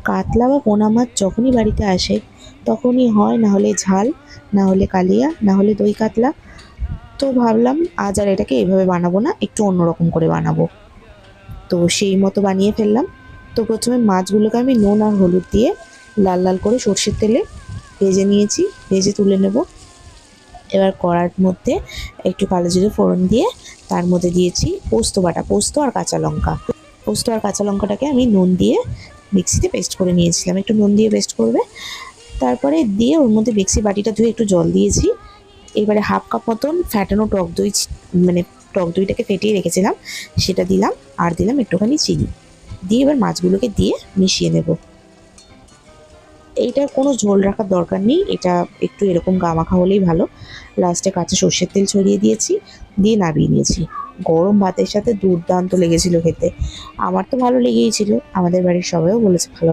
কাতলা বা পোনা মাছ যখনই বাড়িতে আসে তখনই হয় না হলে ঝাল, না হলে কালিয়া, না হলে দই কাতলা। তো ভাবলাম আজ আর এটাকে এভাবে বানাবো না, একটু অন্যরকম করে বানাবো। তো সেই মতো বানিয়ে ফেললাম। তো প্রথমে মাছগুলোকে আমি নুন আর হলুদ দিয়ে লাল লাল করে সর্ষের তেলে ভেজে নিয়েছি, ভেজে তুলে নেব। এবার কড়ার মধ্যে একটু কালো জিরে ফোড়ন দিয়ে তার মধ্যে দিয়েছি পোস্ত বাটা, পোস্ত আর কাঁচা লঙ্কা। পোস্ত আর কাঁচা লঙ্কাটাকে আমি নুন দিয়ে মিক্সিতে পেস্ট করে নিয়েছিলাম, একটু নুন দিয়ে পেস্ট করবে। তারপরে দিয়ে ওর মধ্যে মিক্সি বাটিটা ধুয়ে একটু জল দিয়েছি। এবারে হাফ কাপ মতন ফ্যাটানো টক দই, মানে টক দইটাকে ফেটিয়ে রেখেছিলাম সেটা দিলাম, আর দিলাম একটুখানি চিনি দিয়ে এবার মাছগুলোকে দিয়ে মিশিয়ে নেব। এইটার কোনো ঝোল রাখার দরকার নেই, এটা একটু এরকম গামাখা হলেই ভালো। লাস্টে কাঁচা সর্ষের তেল ছড়িয়ে দিয়েছি, দিয়ে নামিয়ে নিয়েছি। গরম ভাতের সাথে দুর্দান্ত লেগেছিল খেতে। আমার তো ভালো লেগেই ছিল, আমাদের বাড়ির সবাইও বলেছে ভালো।